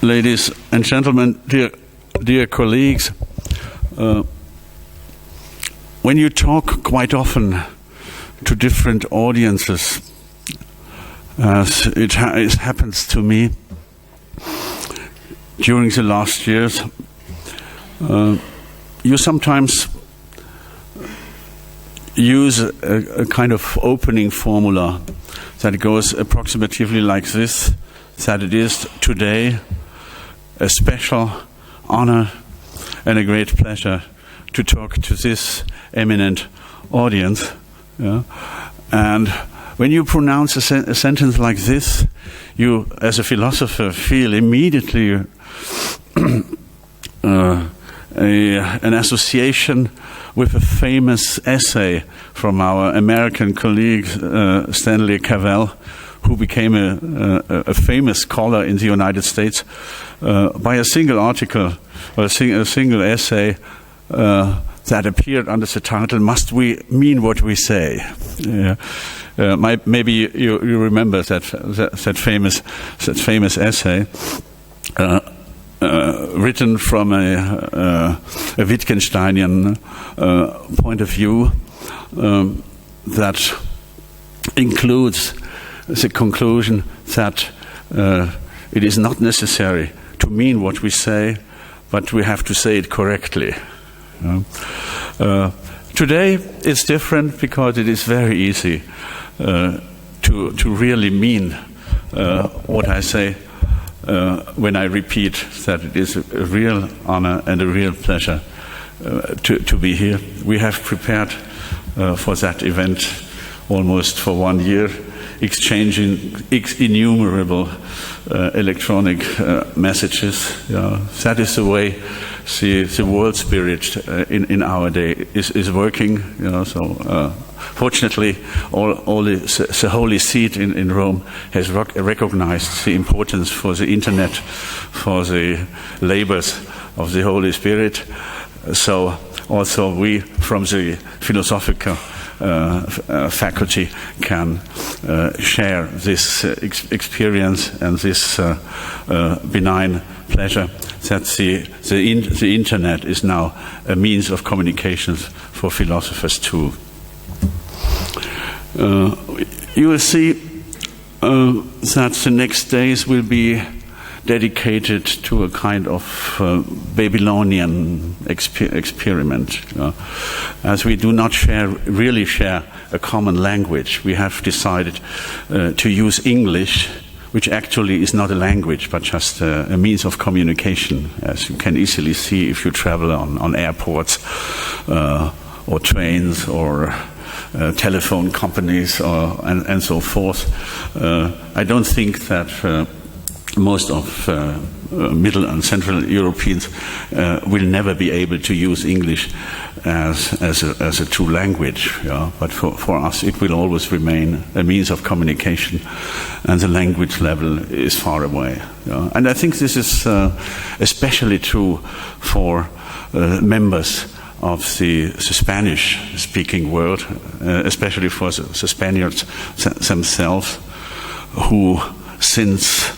Ladies and gentlemen, dear colleagues, when you talk quite often to different audiences, as it happens to me during the last years, you sometimes use a kind of opening formula that goes approximately like this, that it is today a special honor and a great pleasure to talk to this eminent audience. Yeah? And when you pronounce a sentence like this, you, as a philosopher, feel immediately an association with a famous essay from our American colleague Stanley Cavell, who became a famous scholar in the United States by a single article or a single essay that appeared under the title, "Must We Mean What We Say?" Maybe you remember that famous essay. Written from a Wittgensteinian point of view that includes the conclusion that it is not necessary to mean what we say, but we have to say it correctly. Today it's different because it is very easy to really mean what I say when I repeat that it is a real honor and a real pleasure to be here. We have prepared for that event almost for 1 year, exchanging innumerable electronic messages. That is the way the world spirit in our day is working. So fortunately, all the Holy See in Rome has recognized the importance for the Internet, for the labors of the Holy Spirit. So also we from the philosophical faculty can share this experience and this benign pleasure that the Internet is now a means of communications for philosophers too. You will see that the next days will be dedicated to a kind of Babylonian experiment. As we do not really share a common language, we have decided to use English, which actually is not a language, but just a means of communication, as you can easily see if you travel on airports or trains or telephone companies and so forth. I don't think that most of Middle and Central Europeans will never be able to use English as a true language. But for us, it will always remain a means of communication, and the language level is far away. And I think this is especially true for members of the Spanish-speaking world, especially for the Spaniards themselves, who since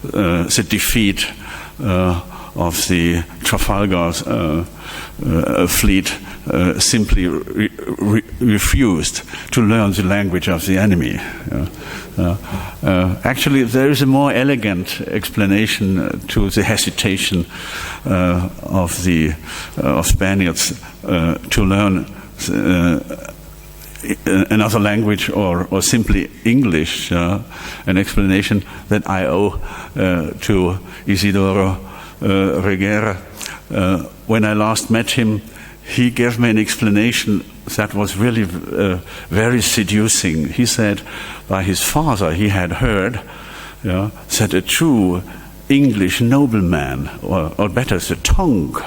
the defeat of the Trafalgar fleet simply refused to learn the language of the enemy. Actually, there is a more elegant explanation to the hesitation of Spaniards to learn another language or simply English, an explanation that I owe to Isidoro Reguera. When I last met him, he gave me an explanation that was really very seducing. He said by his father he had heard that a true English nobleman, or better, the tongue,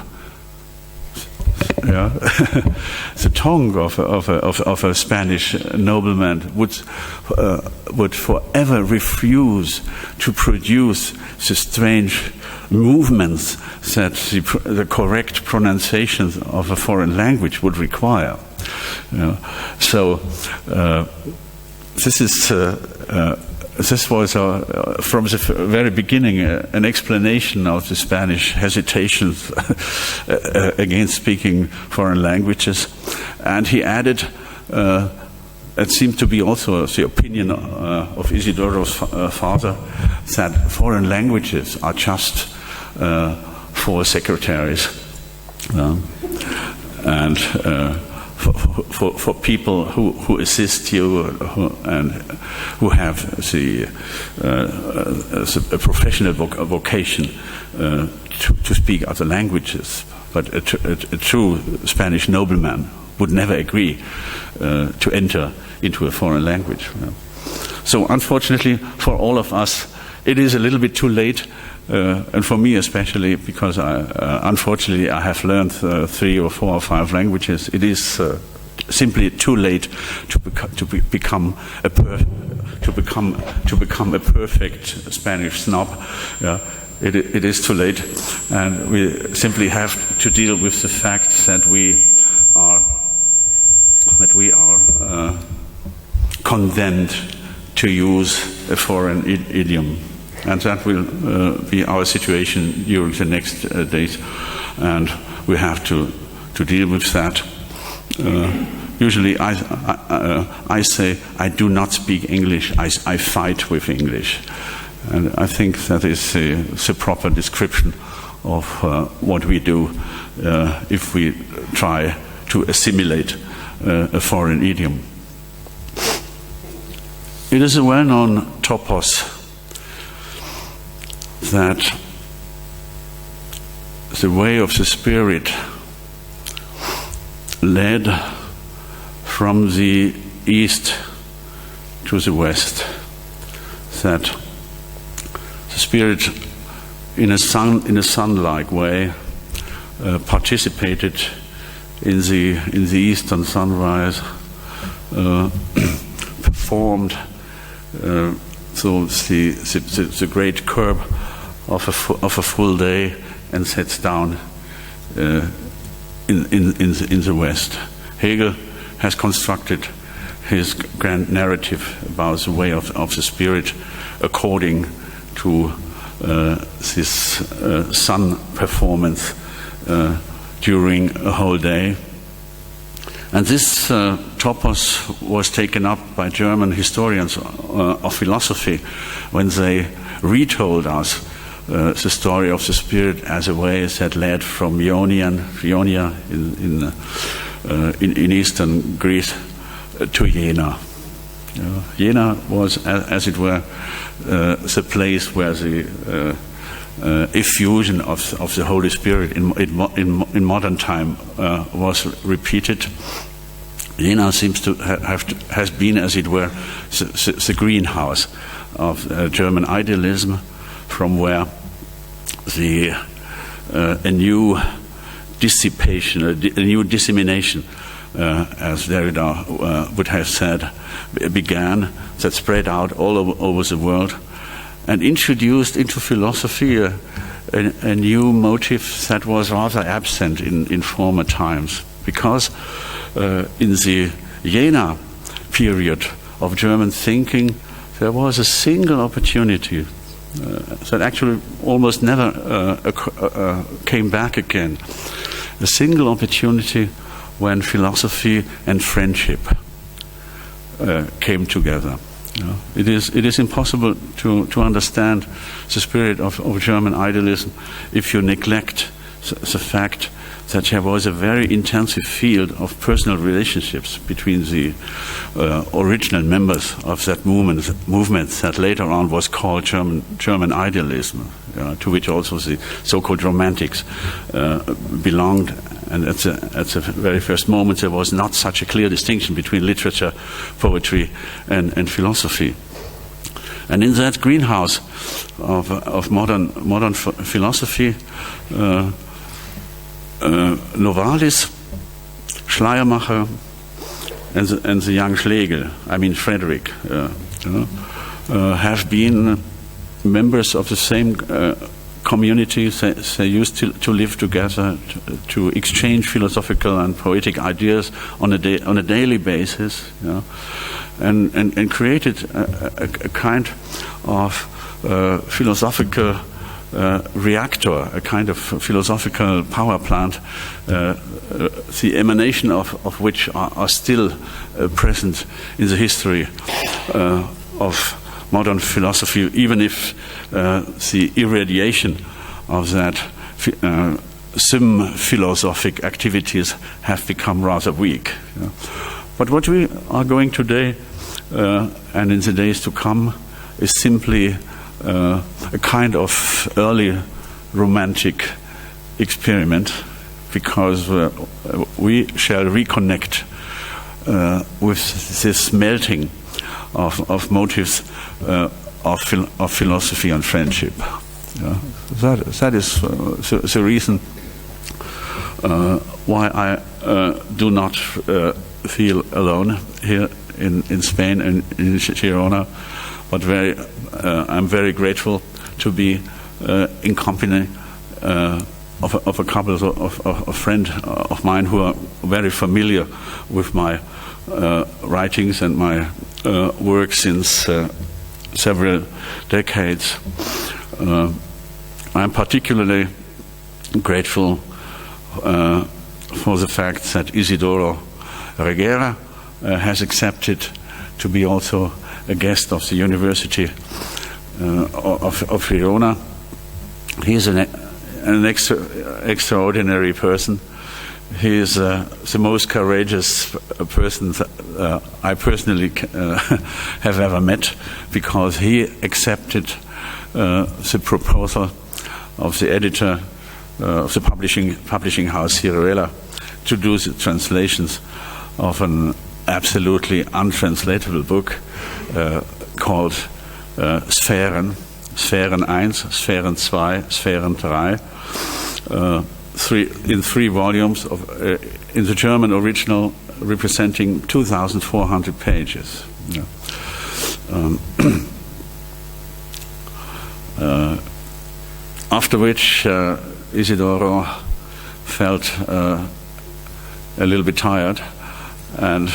the tongue of a Spanish nobleman would forever refuse to produce the strange movements that the correct pronunciation of a foreign language would require. So this is this was from the very beginning an explanation of the Spanish hesitations against speaking foreign languages. And he added, it seemed to be also the opinion of Isidoro's father, that foreign languages are just for secretaries and for people who assist you and who have a professional vocation to speak other languages. But a true Spanish nobleman would never agree to enter into a foreign language. So unfortunately for all of us, it is a little bit too late, and for me especially, because unfortunately I have learned 3 or 4 or 5 languages. It is simply too late to become a perfect Spanish snob. It is too late, and we simply have to deal with the fact that we are condemned to use a foreign idiom, and that will be our situation during the next days, and we have to deal with that. Usually I say I do not speak English, I fight with English, and I think that is the proper description of what we do if we try to assimilate a foreign idiom. It is a well-known topos that the way of the Spirit led from the east to the west, that the Spirit in a sun-like way participated in the eastern sunrise, performed so the great curve of a full day, and sets down in the west. Hegel has constructed his grand narrative about the way of the Spirit according to this sun performance during a whole day. And this topos was taken up by German historians of philosophy when they retold us the story of the Spirit as a way that led from Ionia in eastern Greece to Jena. Jena was, as it were, the place where the effusion of the Holy Spirit in modern time was repeated. Jena seems to has been, as it were, the greenhouse of German idealism, from where a new dissipation, a new dissemination, as Derrida would have said, began, that spread out all over the world, and introduced into philosophy a new motive that was rather absent in former times. Because in the Jena period of German thinking, there was a single opportunity that actually almost never came back again. A single opportunity when philosophy and friendship came together. It is impossible to understand the spirit of German idealism if you neglect the fact that there was a very intensive field of personal relationships between the original members of that movement that later on was called German idealism, to which also the so-called Romantics belonged. And at the very first moment, there was not such a clear distinction between literature, poetry, and philosophy. And in that greenhouse of modern philosophy, Novalis, Schleiermacher, and the young Schlegel, I mean Frederick, have been members of the same community. They used to live together, to exchange philosophical and poetic ideas on a daily basis. and created a kind of philosophical reactor, a kind of philosophical power plant, the emanation of which are still present in the history of modern philosophy, even if the irradiation of that philosophic activities have become rather weak. But what we are going today and in the days to come is simply a kind of early romantic experiment, because we shall reconnect with this melting of motives of philosophy and friendship. That is the reason why I do not feel alone here in Spain and in Girona, but I'm very grateful to be in company of a couple of friends of mine who are very familiar with my writings and my work since several decades. I'm particularly grateful for the fact that Isidoro Reguera has accepted to be also a guest of the University of Girona. He is an extraordinary person. He is the most courageous person that I personally have ever met, because he accepted the proposal of the editor of the publishing house Cirela to do the translations of an absolutely untranslatable book called Sphären, Sphären 1, Sphären 2, Sphären 3, in 3 volumes in the German original, representing 2,400 pages. After which Isidoro felt a little bit tired and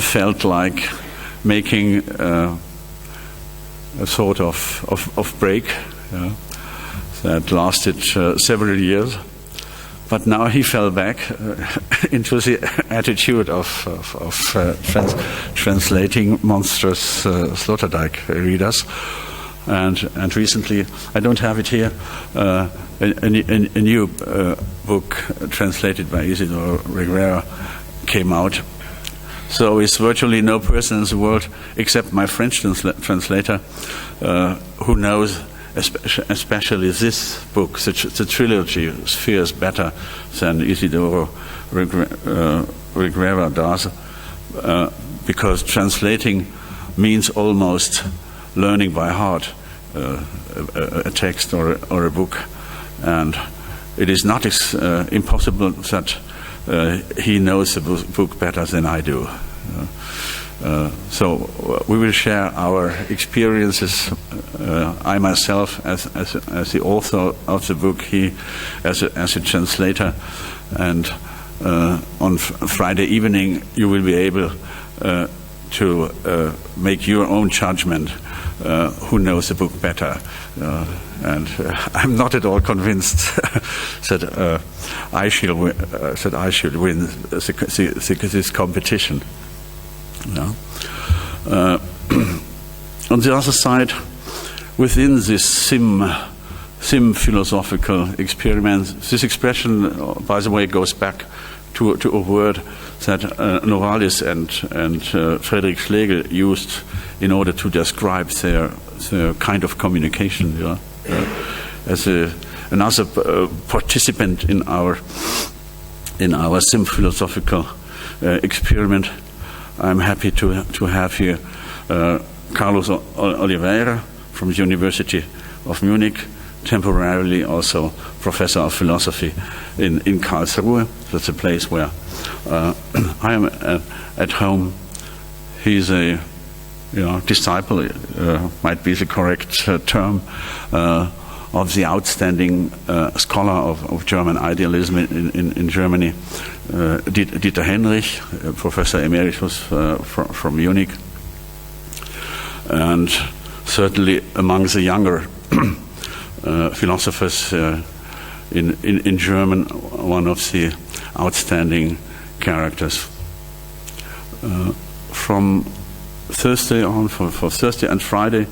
felt like making a sort of break that lasted several years. But now he fell back into the attitude of translating monstrous Sloterdijk readers. And recently, I don't have it here, a new book translated by Isidoro Reguera came out. So it's virtually no person in the world except my French translator who knows especially this book, the trilogy, Spheres, better than Isidoro Reguera does, because translating means almost learning by heart a text or a book, and it is not impossible that he knows the book better than I do. So we will share our experiences. I myself as the author of the book, he as a translator, and on Friday evening you will be able to make your own judgment. Who knows the book better? And I'm not at all convinced that I should win this competition. No. On the other side, within this sim philosophical experiment, this expression, by the way, goes back to a word that Novalis and Friedrich Schlegel used in order to describe their kind of communication. As another participant in our sim philosophical experiment, I'm happy to have here Carlos Oliveira from the University of Munich, temporarily also professor of philosophy in Karlsruhe. That's a place where I am at home. He's a disciple, might be the correct term, of the outstanding scholar of German idealism in Germany, Dieter Henrich, Professor Emeritus from Munich, and certainly among the younger philosophers in German, one of the outstanding characters. From Thursday on, for Thursday and Friday,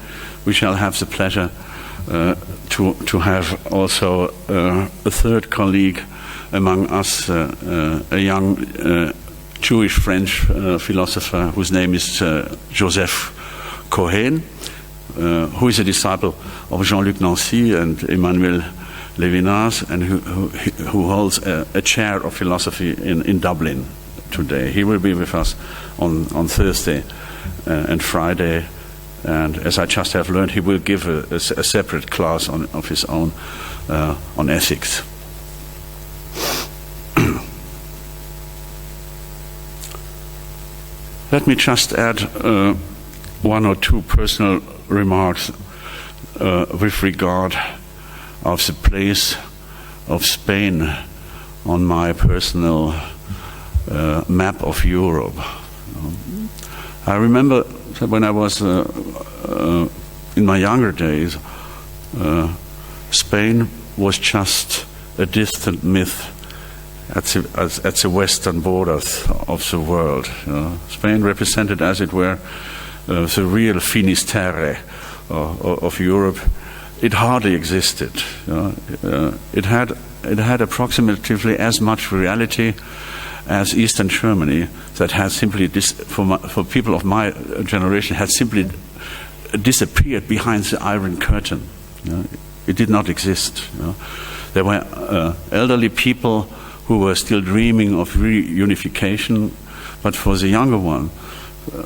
we shall have the pleasure to have also a third colleague among us, a young Jewish-French philosopher whose name is Joseph Cohen, who is a disciple of Jean-Luc Nancy and Emmanuel Levinas, and who holds a chair of philosophy in Dublin today. He will be with us on Thursday and Friday, and as I just have learned, he will give a separate class of his own on ethics. Let me just add one or two personal remarks with regard of the place of Spain on my personal map of Europe. I remember that when I was in my younger days, Spain was just a distant myth at the western borders of the world. Spain represented, as it were, the real Finisterre of Europe. It hardly existed. It had approximately as much reality as Eastern Germany, that had simply, for people of my generation, had simply disappeared behind the Iron Curtain. It did not exist. There were elderly people who were still dreaming of reunification, but for the younger one,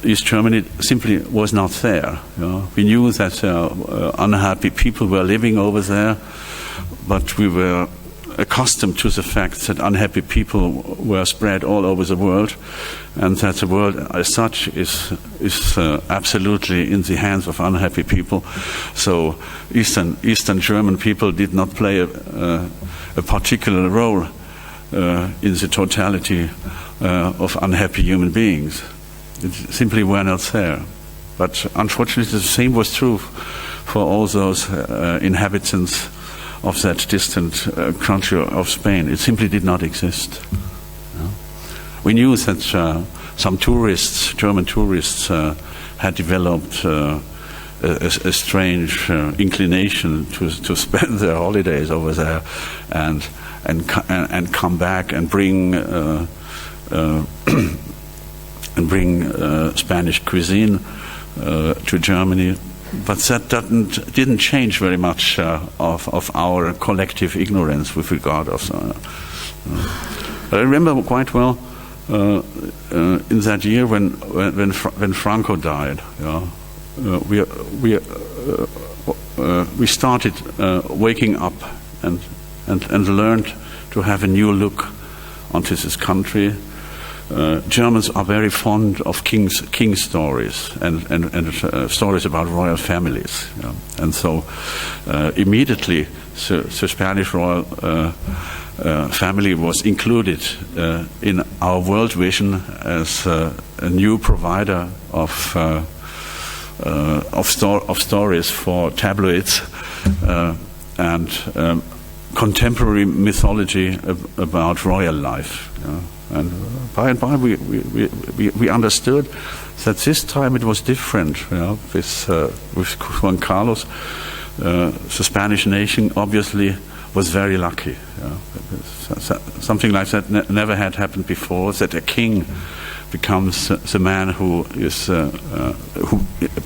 East Germany simply was not there. We knew that unhappy people were living over there, but we were accustomed to the fact that unhappy people were spread all over the world, and that the world as such is absolutely in the hands of unhappy people. So Eastern German people did not play a particular role in the totality of unhappy human beings. It simply were not there. But unfortunately, the same was true for all those inhabitants of that distant country of Spain. It simply did not exist. We knew that some tourists, German tourists, had developed a strange inclination to spend their holidays over there and come back and bring Spanish cuisine to Germany. But that didn't change very much of our collective ignorance with regard of. I remember quite well in that year when Franco died. We started waking up and learned to have a new look onto this country. Germans are very fond of king stories and stories about royal families, and so immediately the Spanish royal family was included in our world vision as a new provider of stories for tabloids and contemporary mythology about royal life. And by and by we understood that this time it was different. With Juan Carlos, the Spanish nation obviously was very lucky. Something like that never had happened before, that a king becomes the man who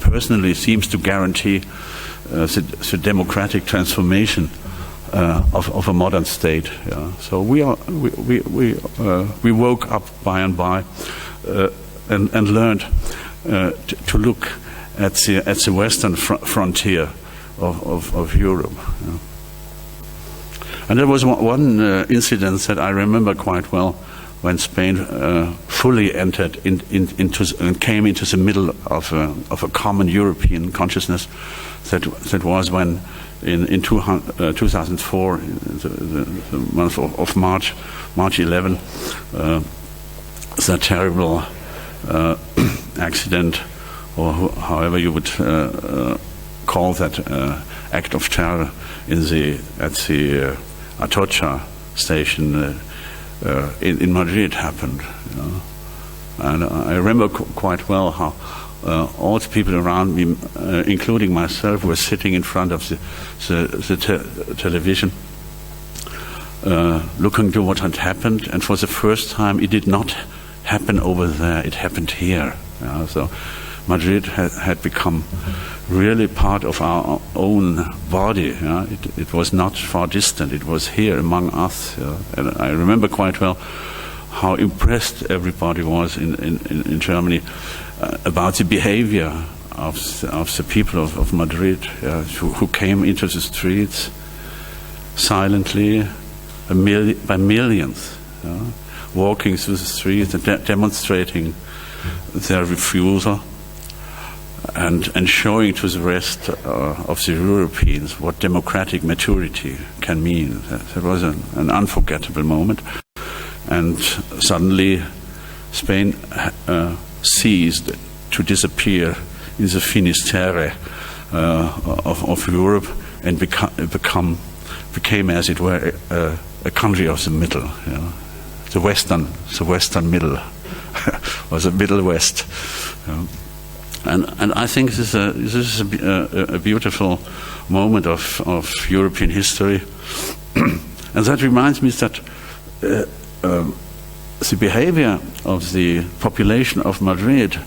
personally seems to guarantee the democratic transformation of a modern state. So we woke up by and by and learned to look at the western frontier of Europe. And there was one incident that I remember quite well when Spain fully entered and came into the middle of a common European consciousness. That was when in 2004, the month of March 11, the terrible accident, or however you would call that act of terror at the Atocha station in Madrid happened. And I remember quite well how all the people around me, including myself, were sitting in front of the television, looking to what had happened. And for the first time, it did not happen over there; it happened here. So Madrid had become really part of our own body. It was not far distant; it was here among us. And I remember quite well how impressed everybody was in Germany about the behavior of the people of Madrid, who came into the streets silently, by millions, walking through the streets and demonstrating their refusal, and showing to the rest of the Europeans what democratic maturity can mean. That was an unforgettable moment. And suddenly Spain ceased to disappear in the Finisterre of Europe and became, as it were, a country of the middle. The western middle, or the Middle West. And I think this is a beautiful moment of European history. And that reminds me that the behavior of the population of Madrid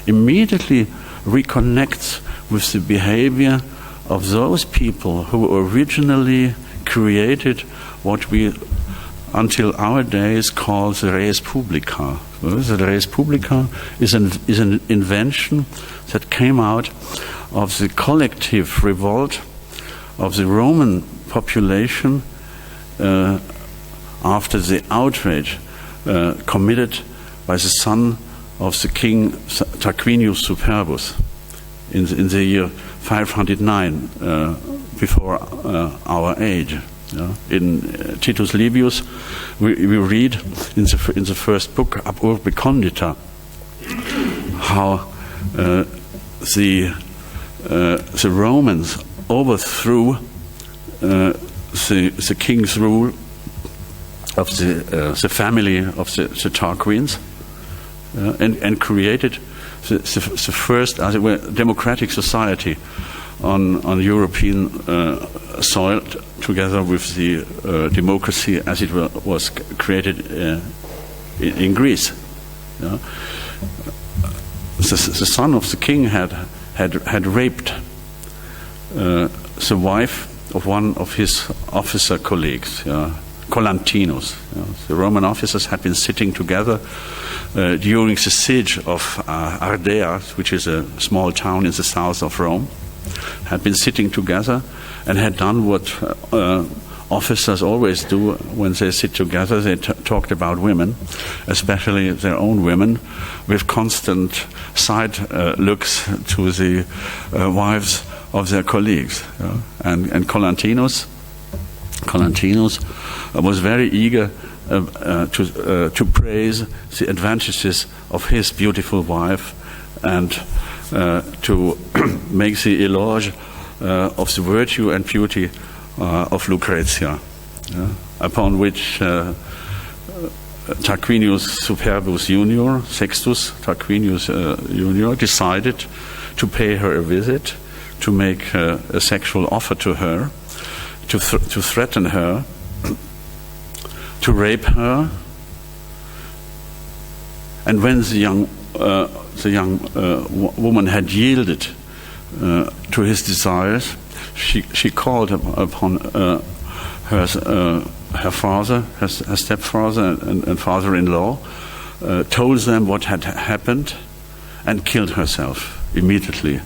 immediately reconnects with the behavior of those people who originally created what we until our days call the res publica. The res publica is an invention that came out of the collective revolt of the Roman population after the outrage committed by the son of the king Tarquinius Superbus in the year 509 before our age. In Titus Livius, we read in the first book, Ab Urbe Condita, how the Romans overthrew the king's rule of the family of the Tarquins, and created the first, as it were, democratic society on European soil, together with the democracy as it was created in Greece. The son of the king had raped the wife of one of his officer colleagues, Colantinus. The Roman officers had been sitting together during the siege of Ardea, which is a small town in the south of Rome, had been sitting together and had done what officers always do when they sit together. They talked about women, especially their own women, with constant side looks to the wives of their colleagues. And Colantinus was very eager to praise the advantages of his beautiful wife and to make the eloge of the virtue and beauty of Lucretia, upon which Tarquinius Superbus Junior, Sextus Tarquinius Junior, decided to pay her a visit, to make a sexual offer to her, to threaten her, to rape her. And when the young woman had yielded to his desires, she called upon her father, her stepfather and father-in-law, told them what had happened, and killed herself immediately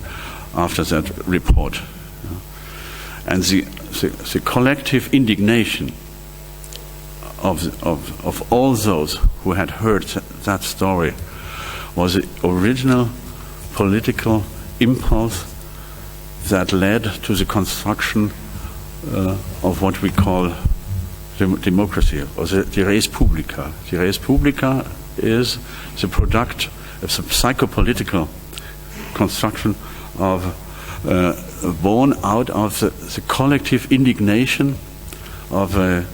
after that report. And the collective indignation of all those who had heard that story was the original political impulse that led to the construction of what we call democracy, or the res publica. The res publica is the product of the psychopolitical construction of born out of the collective indignation of a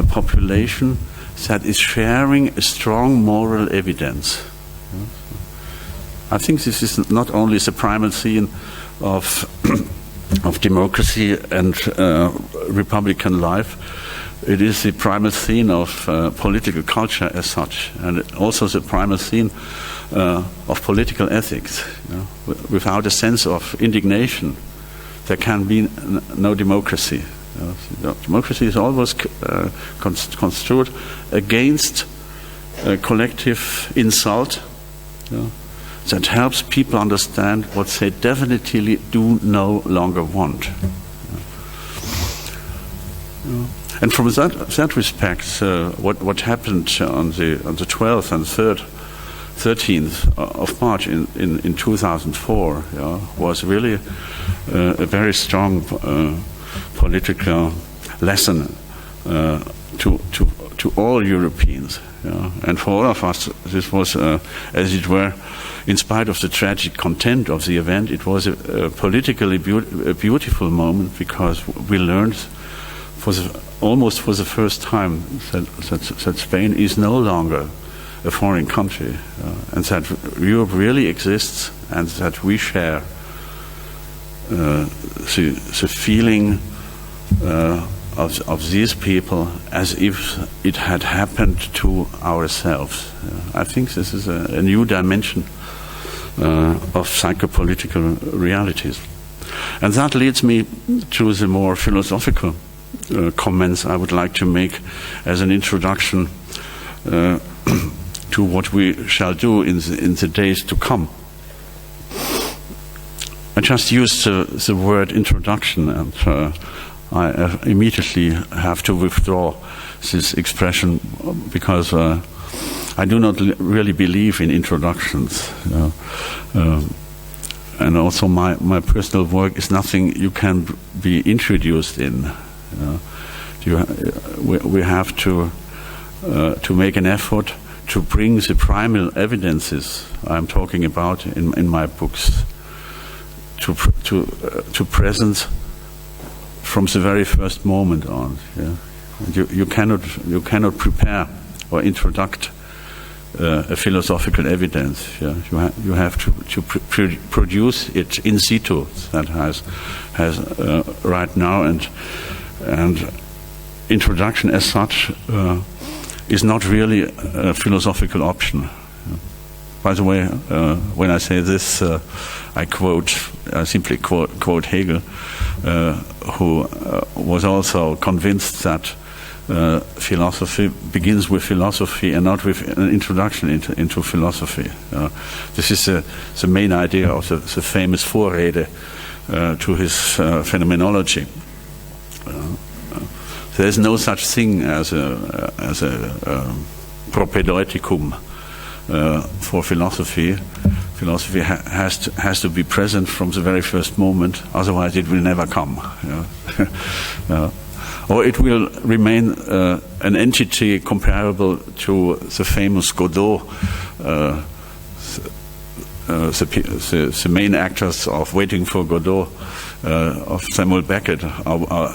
population that is sharing a strong moral evidence. I think this is not only the primal scene of democracy and republican life, it is the primal scene of political culture as such, and also the primal scene of political ethics. Without a sense of indignation, there can be no democracy. Democracy is always construed against collective insult that helps people understand what they definitely do no longer want. And from that respect, what happened on the 12th and 13th of March in 2004 was really a very strong political lesson to all Europeans. And for all of us, this was, as it were, in spite of the tragic content of the event, it was a politically beautiful moment, because we learned almost for the first time that Spain is no longer a foreign country, and that Europe really exists, and that we share the feeling of these people as if it had happened to ourselves. I think this is a new dimension of psychopolitical realities. And that leads me to the more philosophical comments I would like to make as an introduction to what we shall do in the days to come. I just used the word introduction, and I immediately have to withdraw this expression, because I do not really believe in introductions. And also my personal work is nothing you can be introduced in. We have to make an effort to bring the primal evidences I'm talking about in my books to present from the very first moment on. You cannot prepare or introduct a philosophical evidence. You have to produce it in situ. That has right now, and introduction as such is not really a philosophical option. By the way, when I say this, I simply quote Hegel, who was also convinced that philosophy begins with philosophy and not with an introduction into philosophy. This is the main idea of the famous Vorrede to his phenomenology. There is no such thing as a propedeuticum for philosophy. Philosophy has to be present from the very first moment, otherwise it will never come. Or it will remain an entity comparable to the famous Godot. The main actors of Waiting for Godot of Samuel Beckett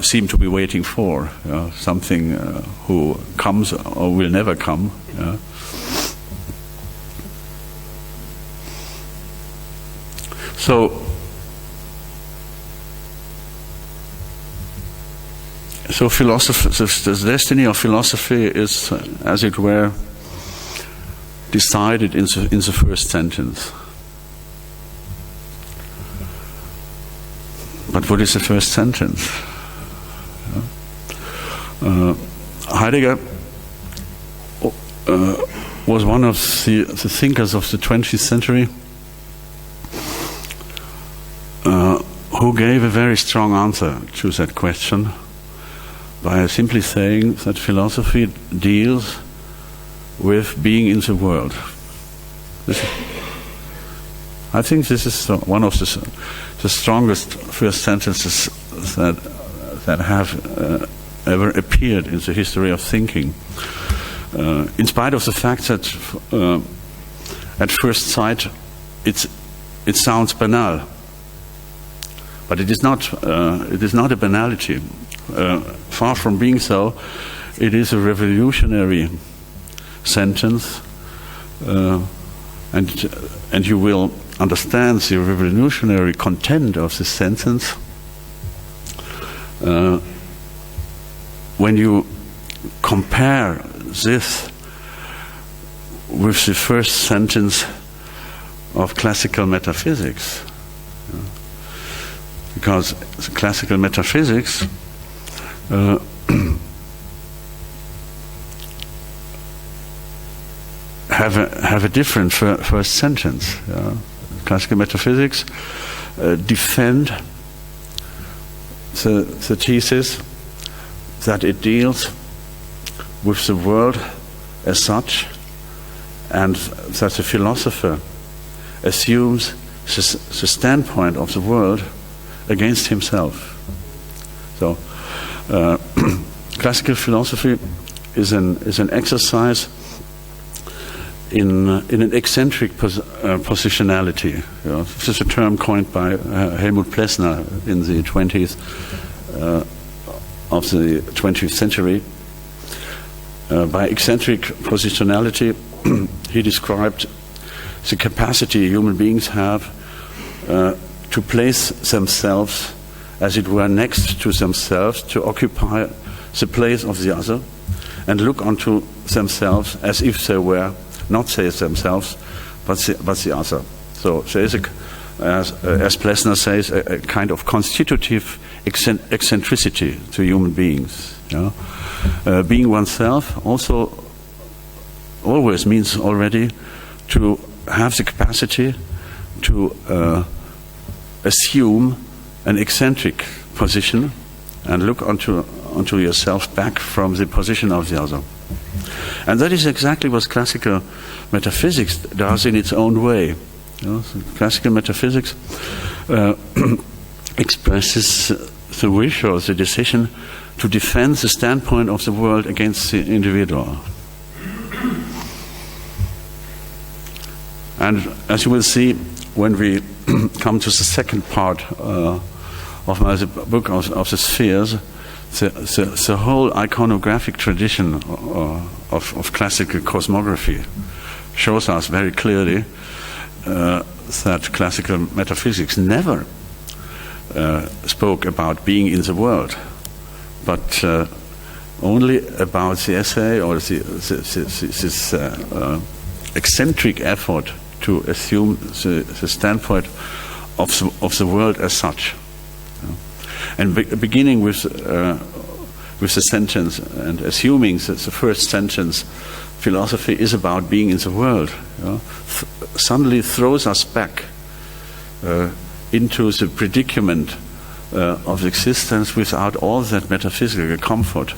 seem to be waiting for something who comes or will never come. So philosophy, the destiny of philosophy is, as it were, decided in the first sentence. But what is the first sentence? Heidegger was one of the thinkers of the 20th century who gave a very strong answer to that question by simply saying that philosophy deals with being in the world. I think this is one of the strongest first sentences that have ever appeared in the history of thinking. In spite of the fact that at first sight it sounds banal, but it is not. It is not a banality. Far from being so, it is a revolutionary sentence, and you will understand the revolutionary content of this sentence when you compare this with the first sentence of classical metaphysics. Because classical metaphysics have a different first sentence. Classical metaphysics defend the thesis that it deals with the world as such, and that the philosopher assumes the standpoint of the world against himself. So, classical philosophy is an exercise in an eccentric positionality. This is a term coined by Helmut Plessner in the 20th of the 20th century. By eccentric positionality, he described the capacity human beings have to place themselves, as it were, next to themselves, to occupy the place of the other, and look onto themselves as if they were not they themselves, but the other. So there is, as Plessner says, a kind of constitutive eccentricity to human beings. Being oneself also always means already to have the capacity to assume an eccentric position and look onto yourself back from the position of the other. And that is exactly what classical metaphysics does in its own way. So classical metaphysics expresses the wish or the decision to defend the standpoint of the world against the individual. And as you will see, when we come to the second part of my book of the spheres, the whole iconographic tradition of classical cosmography shows us very clearly that classical metaphysics never spoke about being in the world, but only about the essay or this eccentric effort to assume the standpoint of the world as such. And beginning with the sentence and assuming that the first sentence, philosophy is about being in the world, suddenly throws us back into the predicament of existence without all that metaphysical comfort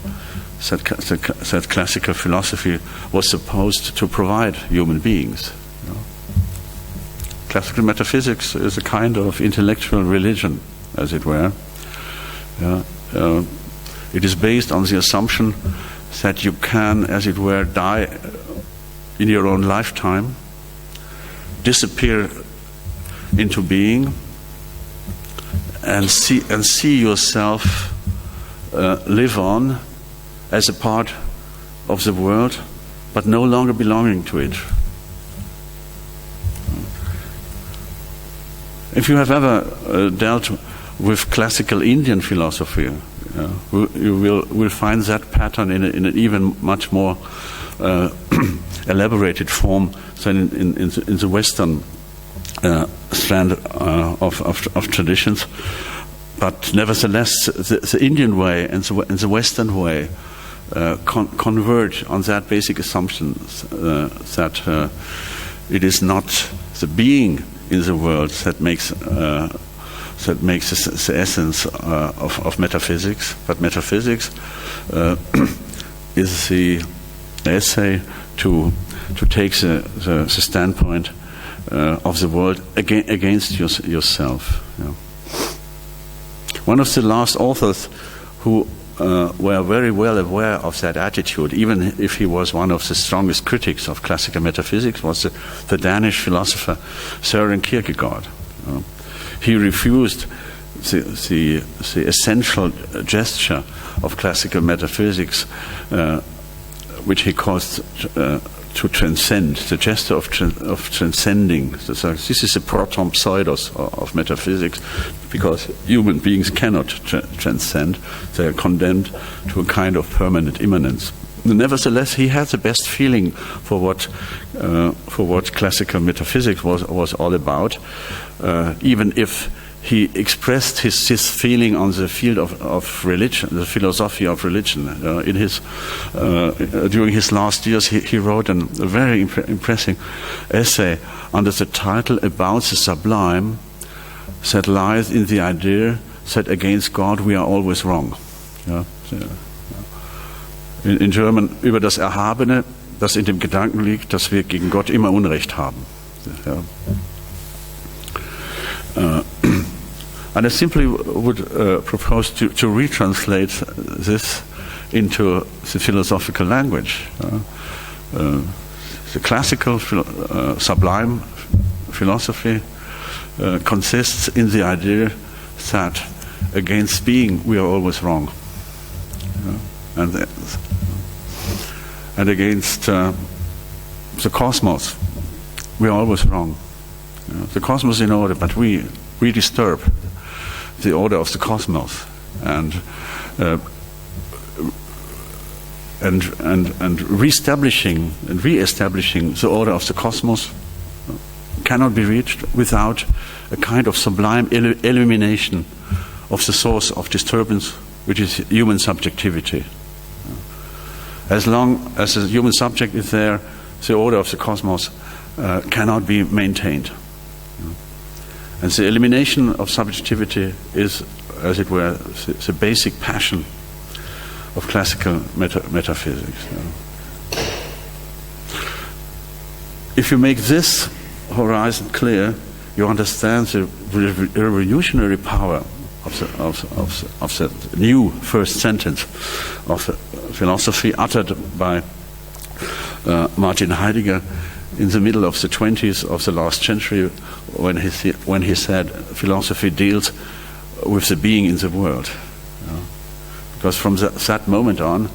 that classical philosophy was supposed to provide human beings. Classical metaphysics is a kind of intellectual religion, as it were. It is based on the assumption that you can, as it were, die in your own lifetime, disappear into being, and see yourself live on as a part of the world, but no longer belonging to it. If you have ever dealt with classical Indian philosophy, you will find that pattern in an even much more elaborated form than in the Western strand of traditions. But nevertheless, the Indian way and the Western way converge on that basic assumption that it is not the being in the world that makes that makes the essence of metaphysics. But metaphysics is the essay to take the standpoint of the world against yourself. Yeah. One of the last authors who were very well aware of that attitude, even if he was one of the strongest critics of classical metaphysics, was the Danish philosopher Søren Kierkegaard. He refused the essential gesture of classical metaphysics, which he calls to transcend, the gesture of transcending. So this is a proton pseudos of metaphysics, because human beings cannot transcend. They are condemned to a kind of permanent immanence. Nevertheless, he had the best feeling for what classical metaphysics was all about, even if he expressed his feeling on the field of religion, the philosophy of religion. During his last years, he wrote a very impressive essay under the title "About the Sublime that lies in the idea that against God we are always wrong." In German, über das Erhabene, das in dem Gedanken liegt, dass wir gegen Gott immer Unrecht haben. And I simply would propose to retranslate this into the philosophical language. The classical sublime philosophy consists in the idea that against being we are always wrong, and against the cosmos we are always wrong. The cosmos is in order, but we disturb the order of the cosmos, and re-establishing the order of the cosmos cannot be reached without a kind of sublime elimination of the source of disturbance, which is human subjectivity. As long as the human subject is there, the order of the cosmos cannot be maintained. And the elimination of subjectivity is, as it were, the basic passion of classical metaphysics. If you make this horizon clear, you understand the revolutionary power of the new first sentence of philosophy uttered by Martin Heidegger in the middle of the 20s of the last century, when he said philosophy deals with the being in the world. Because from that moment on,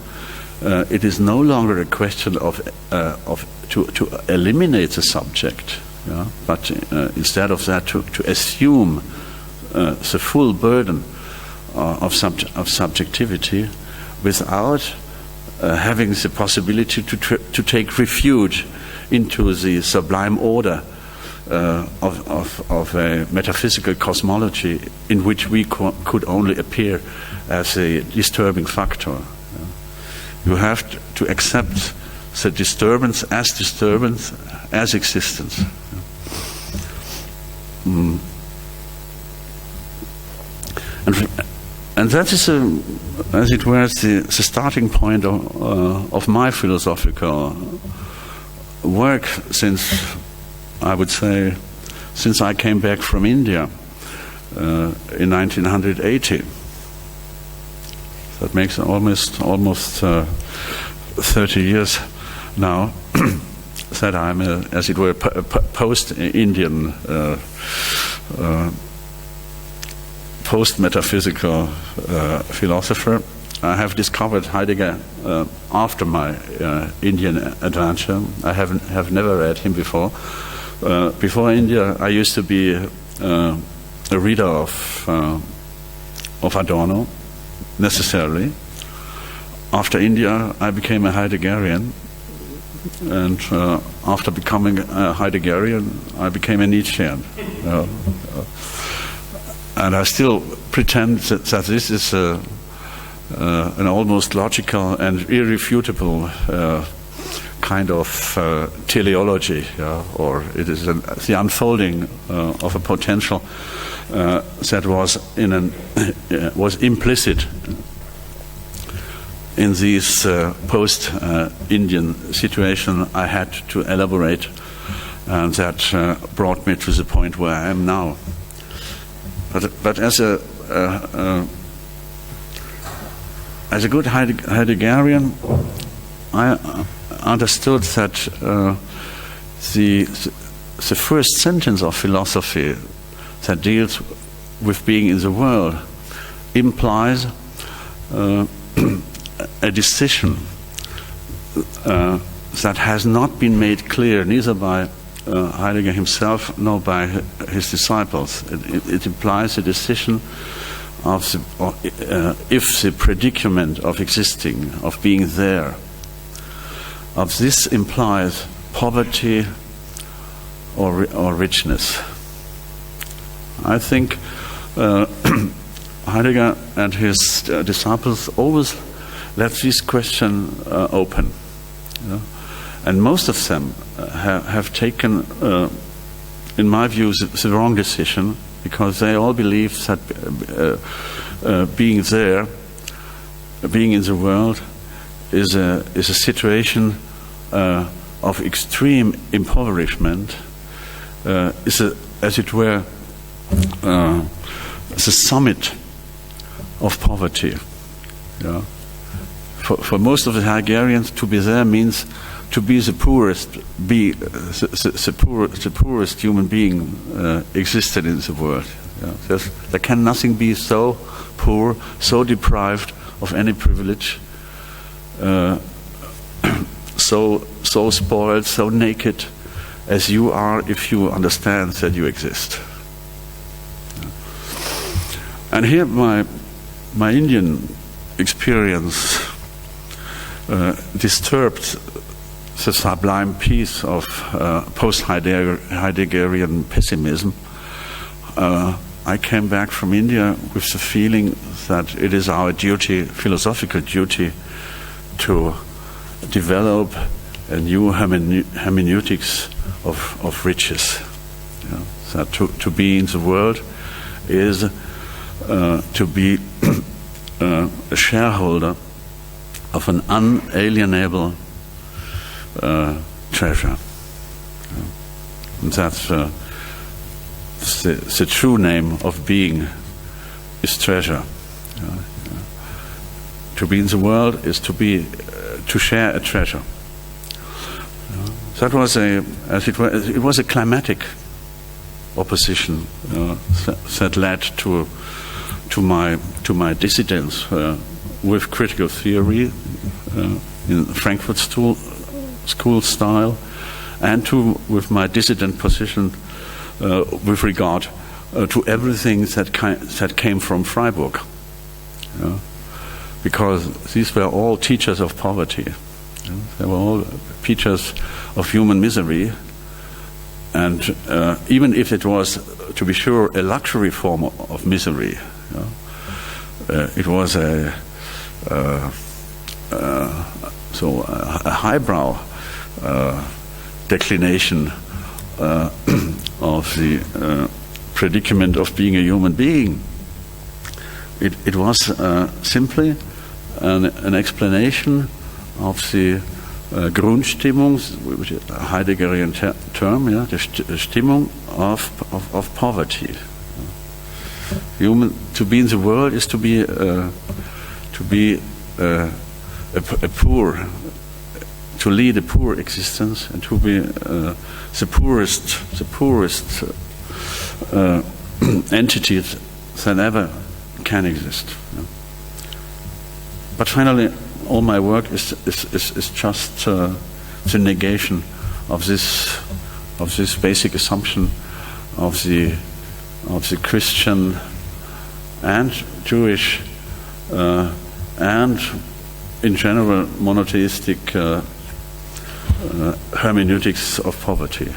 it is no longer a question to eliminate the subject, but instead of that to assume the full burden of subjectivity without having the possibility to take refuge into the sublime order of a metaphysical cosmology in which we could only appear as a disturbing factor. You have to accept the disturbance as existence. And that is, as it were, the starting point of my philosophical work since I came back from India in 1980. That makes almost 30 years now that I'm, as it were, a post-Indian, post-metaphysical philosopher. I have discovered Heidegger after my Indian adventure. I have never read him before. Before India, I used to be a reader of Adorno, necessarily. After India, I became a Heideggerian, and after becoming a Heideggerian, I became a Nietzschean. And I still pretend that this is an almost logical and irrefutable kind of teleology, or it is the unfolding of a potential that was implicit in this post-Indian situation I had to elaborate, and that brought me to the point where I am now. But as a good Heideggerian, I understood that the first sentence of philosophy that deals with being in the world implies a decision that has not been made clear neither by Heidegger himself nor by his disciples. It implies a decision of if the predicament of existing, of being there, of this implies poverty or richness. I think Heidegger and his disciples always left this question open. And most of them have taken, in my view, the wrong decision, because they all believe that being there, being in the world, is a situation of extreme impoverishment, is as it were the summit of poverty. For most of the Hegelians, to be there means to be the poorest, the poorest human being existed in the world. There can nothing be so poor, so deprived of any privilege, so spoiled, so naked as you are, if you understand that you exist. And here my Indian experience disturbed the sublime peace of post-Heideggerian pessimism. I came back from India with the feeling that it is our duty, philosophical duty, to develop a new hermeneutics of riches. That to be in the world is to be a shareholder of an unalienable treasure. And that's the true name of being is treasure. To be in the world is to share a treasure. That was it was a climatic opposition that led to my dissidence with critical theory in Frankfurt school style, and with my dissident position with regard to everything that came from Freiburg, because these were all teachers of poverty. They were all teachers of human misery, and even if it was, to be sure, a luxury form of misery, it was a highbrow declination of the predicament of being a human being. It was simply an explanation of the Grundstimmung, which is a Heideggerian term, the Stimmung of poverty. To be in the world is to be a poor, to lead a poor existence, and to be the poorest entity that ever can exist. But finally, all my work is just the negation of this basic assumption of the Christian and Jewish and in general monotheistic hermeneutics of poverty.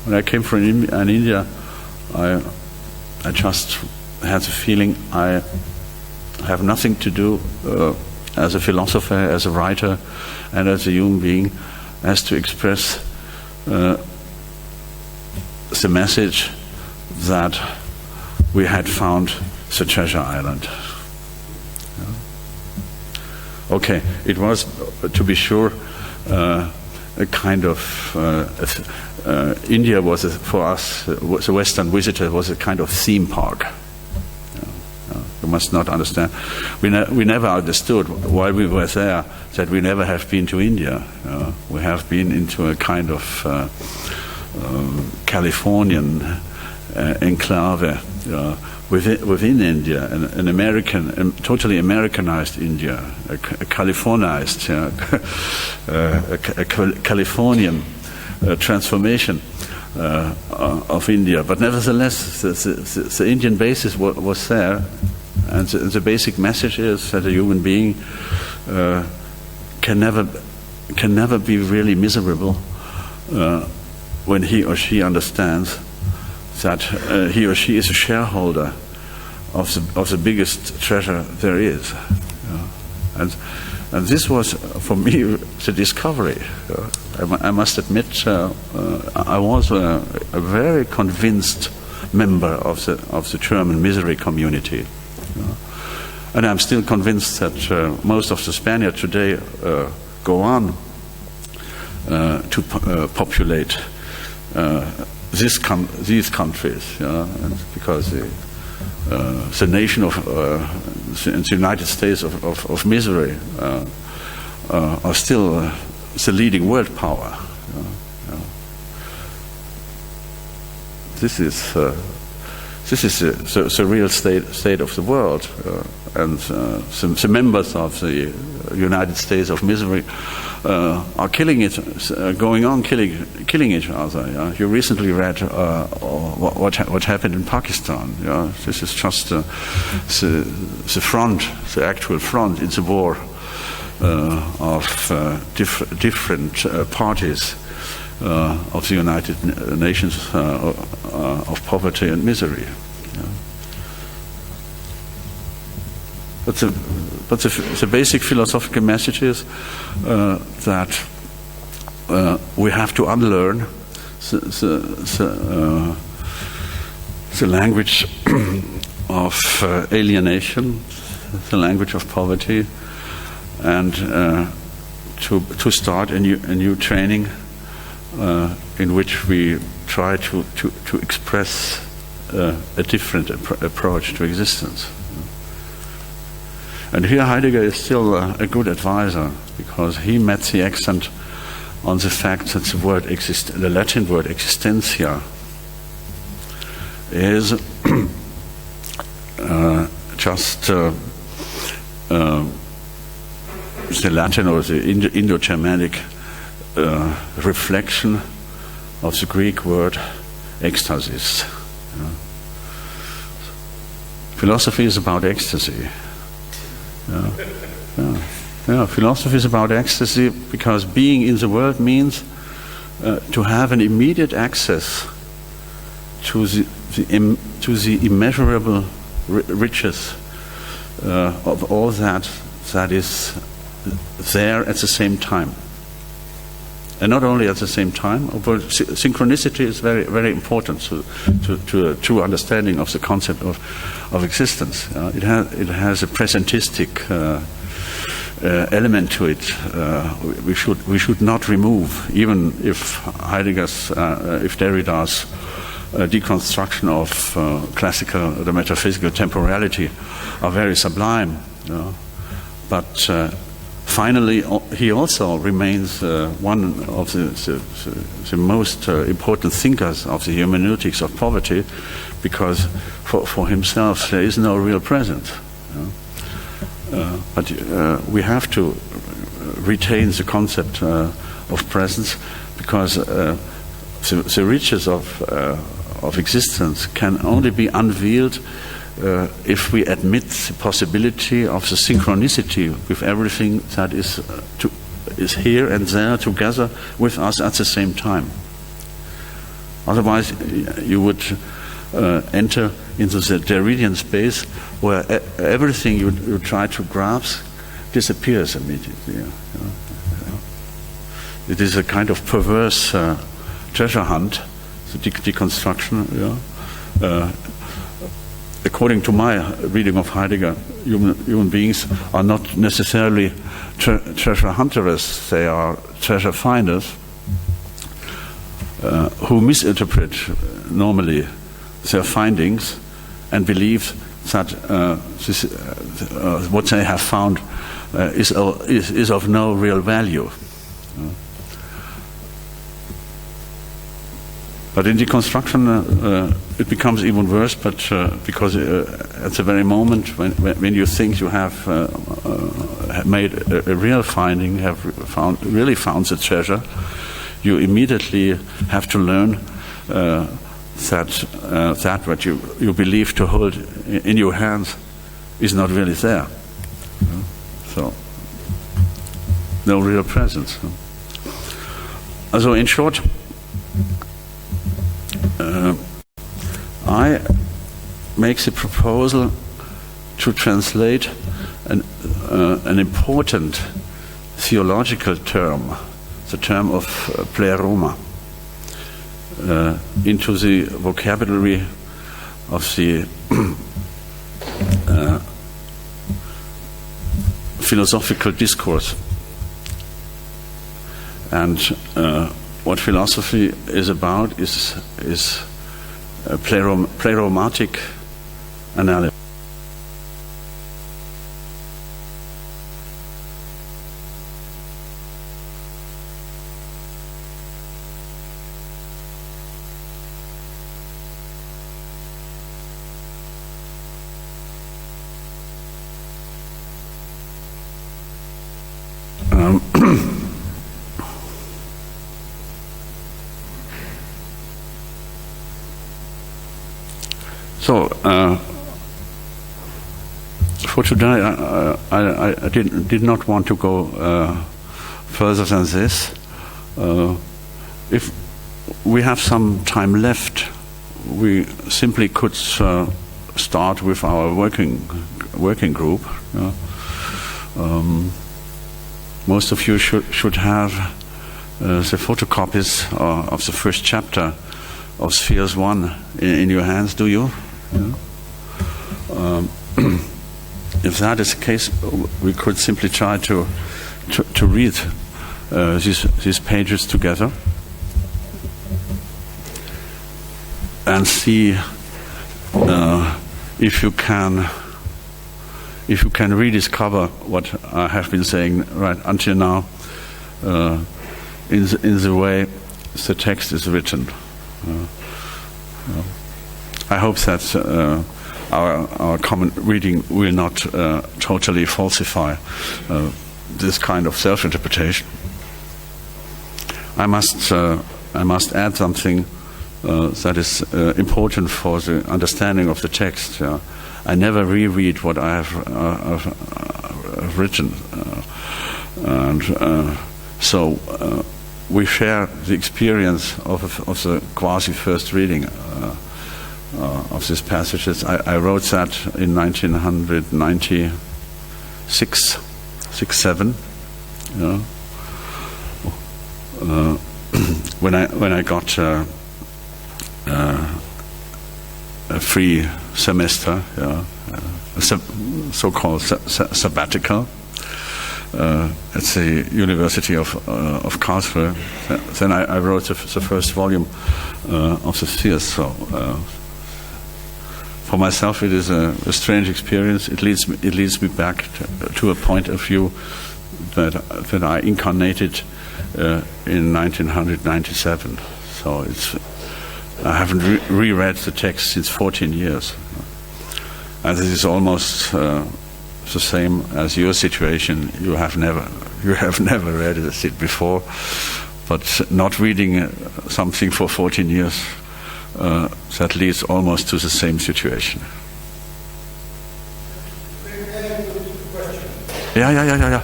When I came from India, I just had the feeling I have nothing to do as a philosopher, as a writer, and as a human being, has to express the message that we had found the treasure island. Okay, it was, to be sure, a kind of India was for us, the Western visitor was a kind of theme park. You must not understand. We never understood while we were there that we never have been to India. We have been into a kind of Californian enclave within India, an American, totally Americanized India, a Californized, a Californian transformation of India. But nevertheless, the Indian basis was there, and the basic message is that a human being can never be really miserable when he or she understands that he or she is a shareholder of the biggest treasure there is. And this was, for me, the discovery. I must admit, I was a very convinced member of the German misery community. And I'm still convinced that most of the Spaniards today go on to populate these countries, and because the nation of the United States of misery are still the leading world power. This is the real state of the world, and the members of the United States of misery are killing each other. You recently read what happened in Pakistan. This is just the actual front in the war of different parties of the United Nations of poverty and misery. But the basic philosophical message is that we have to unlearn the language of alienation, the language of poverty, and to start a new training in which we try to express a different approach to existence. And here Heidegger is still a good advisor, because he met the accent on the fact that the Latin word existentia is just the Latin or the Indo-Germanic reflection of the Greek word ecstasis. Philosophy is about ecstasy. Philosophy is about ecstasy, because being in the world means to have an immediate access to the immeasurable riches of all that is there at the same time. And not only at the same time, but synchronicity is very, very important to a true understanding of the concept of existence. It has a presentistic element to it. We should not remove, even if Heidegger's, if Derrida's deconstruction of classical, the metaphysical temporality are very sublime. But finally, he also remains one of the most important thinkers of the hermeneutics of poverty, because for himself there is no real present. But we have to retain the concept of presence, because the riches of existence can only be unveiled if we admit the possibility of the synchronicity with everything that is here and there together with us at the same time. Otherwise, you would enter into the Derridian space where everything you try to grasp disappears immediately. It is a kind of perverse treasure hunt, the deconstruction. According to my reading of Heidegger, human beings are not necessarily treasure hunters, they are treasure finders who misinterpret normally their findings and believe that what they have found is of no real value. But in deconstruction, it becomes even worse. But because at the very moment when you think you have made a real finding, have really found the treasure, you immediately have to learn that what you believe to hold in your hands is not really there. So no real presence. So in short, I make the proposal to translate an important theological term, the term of pleroma, into the vocabulary of the philosophical discourse. And what philosophy is about is pleromatic analysis. So for today, I did not want to go further than this. If we have some time left, we simply could start with our working group. Most of you should have the photocopies of the first chapter of Spheres 1 in your hands. Do you? If that is the case, we could simply try to read these pages together and see if you can rediscover what I have been saying right until now in the way the text is written. I hope that our common reading will not totally falsify this kind of self-interpretation. I must add something that is important for the understanding of the text. I never reread what I have written, and so we share the experience of the quasi-first reading of these passages. I wrote that in 1996-7. When I got a free semester, a so-called sabbatical at the University of Karlsruhe. Then I wrote the first volume of the Spheres. So for myself, it is a strange experience. It leads me back to a point of view that I incarnated in 1997. So I haven't reread the text since 14 years. And this is almost the same as your situation. You have never read it before, but not reading something for 14 years, that leads almost to the same situation. Yeah.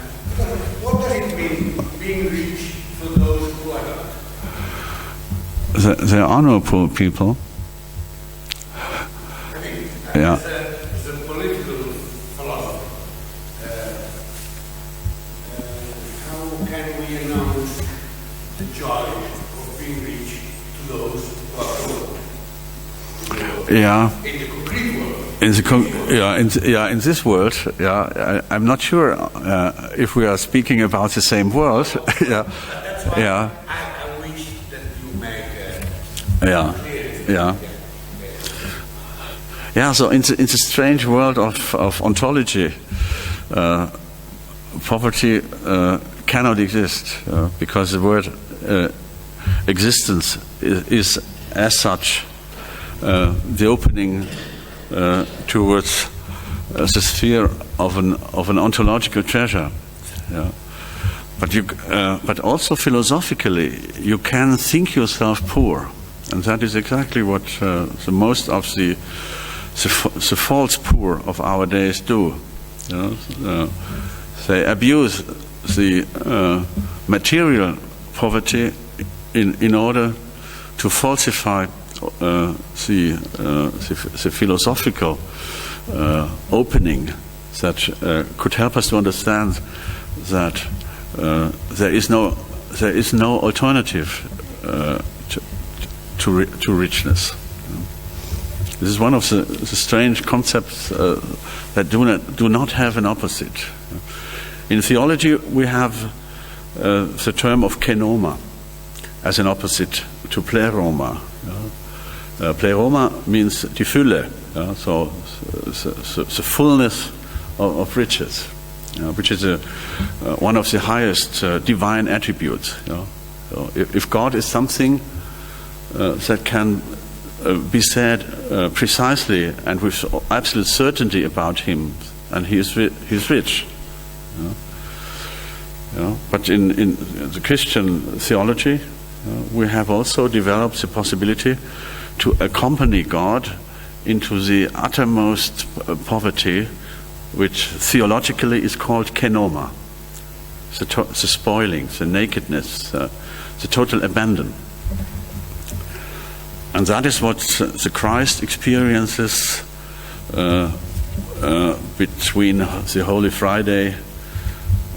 What does it mean, being rich, for those who are not? There are no poor people. As a political philosopher, joy of being rich to those who are poor. Yeah. In the concrete world. In this world, I'm not sure if we are speaking about the same world. That's why I wish that you make clear. So in the strange world of ontology, poverty cannot exist because the word existence is as such the opening towards the sphere of an ontological treasure. But also philosophically, you can think yourself poor, and that is exactly what the most of the false poor of our days do. They abuse the material poverty in order to falsify the philosophical opening that could help us to understand that there is no alternative to richness. This is one of the strange concepts that do not have an opposite. In theology, we have the term of kenoma as an opposite to pleroma. Pleroma means die Fülle, so the fullness of riches, which is one of the highest divine attributes. So if God is something that can be said precisely and with absolute certainty about him, and he is rich. But in the Christian theology, we have also developed the possibility to accompany God into the uttermost poverty, which theologically is called kenoma, the spoiling, the nakedness, the total abandon. And that is what the Christ experiences between the Holy Friday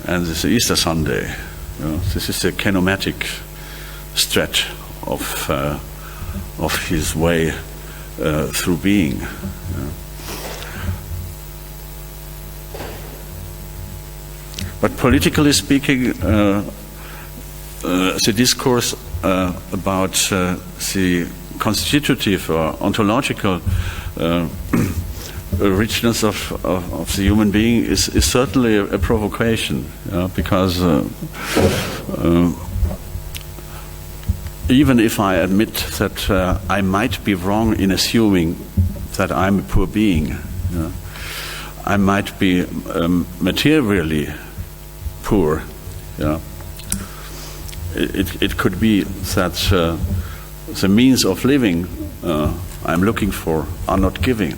and the Easter Sunday. This is the kenomatic stretch of his way through being. But politically speaking, the discourse about the constitutive or ontological richness of the human being is certainly a provocation, because even if I admit that I might be wrong in assuming that I'm a poor being, I might be materially poor. It could be that the means of living I'm looking for are not given.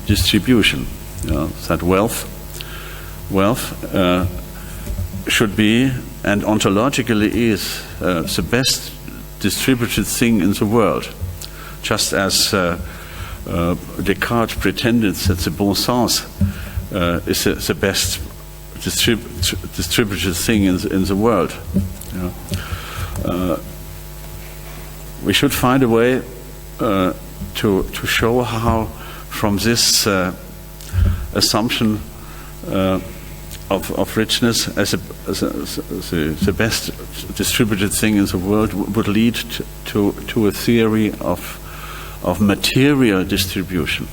Distribution, that wealth should be, and ontologically is, the best distributed thing in the world, just as Descartes pretended that the bon sens is the best distributed thing in the world. We should find a way to show how, from this assumption of richness as the best distributed thing in the world, would lead to a theory of material distribution.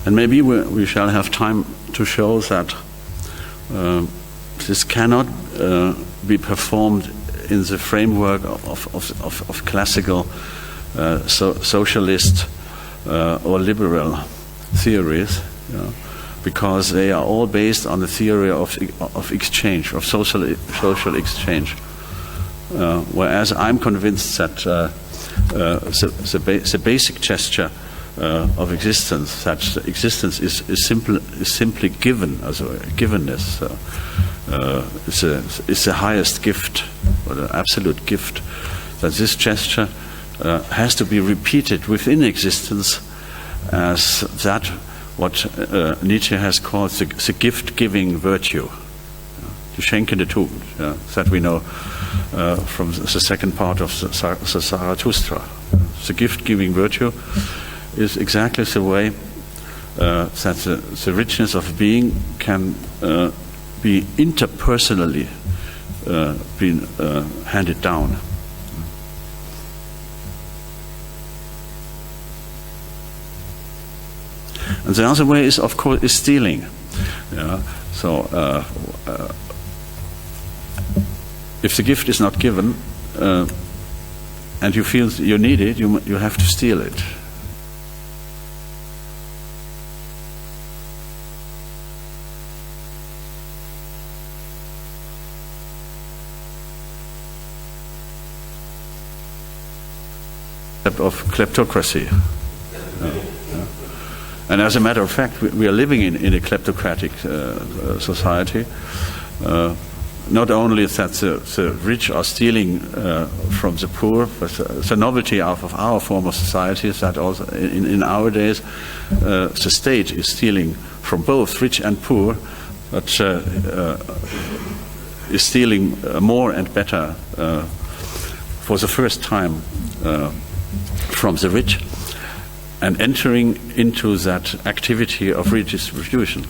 And maybe we shall have time to show that this cannot be performed in the framework of classical socialist or liberal theories, because they are all based on the theory of exchange, of social exchange. Whereas I'm convinced that the basic gesture of existence. That existence is simply given, as a givenness. It's the highest gift, or the absolute gift. That this gesture has to be repeated within existence as that what Nietzsche has called the gift-giving virtue. Die schenkende Tugend, that we know from the second part of the Zarathustra. The gift-giving virtue is exactly the way that the richness of being can be interpersonally being handed down. And the other way is, of course, is stealing. So if the gift is not given and you feel you need it, you have to steal it. Of kleptocracy. And as a matter of fact, we are living in a kleptocratic society. Not only that the rich are stealing from the poor, but the novelty of our form of society is that also in our days the state is stealing from both rich and poor, but is stealing more and better for the first time from the rich, and entering into that activity of redistribution.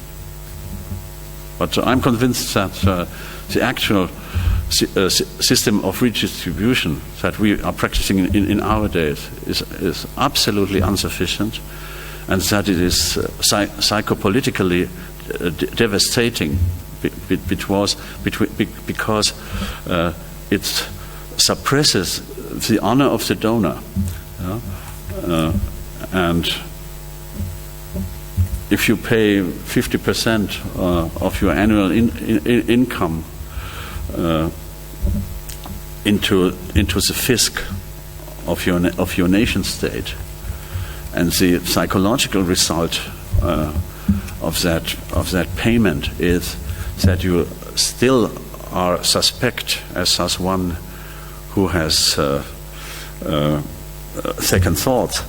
But I'm convinced that the actual system of redistribution that we are practicing in our days is absolutely insufficient, and that it is psychopolitically devastating because it suppresses the honor of the donor. And if you pay 50% of your annual income into the fisc of your nation state, and the psychological result of that payment is that you still are suspect as one who has second thoughts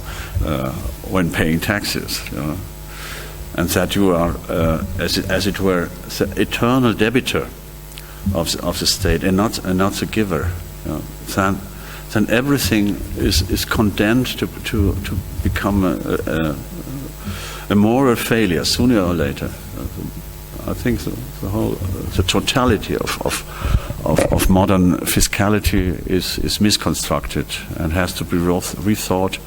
when paying taxes, and that you are, as it were, the eternal debitor of the state, and not the giver. Then everything is condemned to become a moral failure sooner or later. I think the totality of modern fiscality is misconstructed and has to be rethought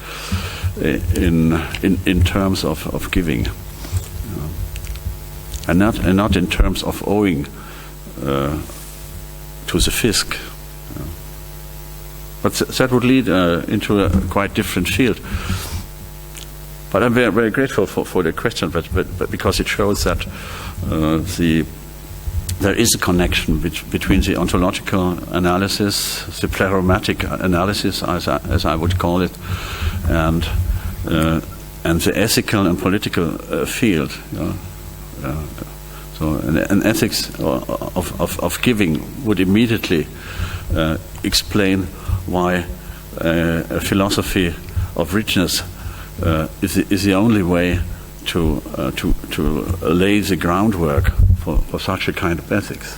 in terms of giving, and not in terms of owing to the fisc. But that would lead into a quite different field. But I'm very, very grateful for the question, but because it shows that there is a connection between the ontological analysis, the plerommatic analysis, as I would call it, and the ethical and political field. So an ethics of giving would immediately explain why a philosophy of richness is the only way to lay the groundwork for such a kind of ethics.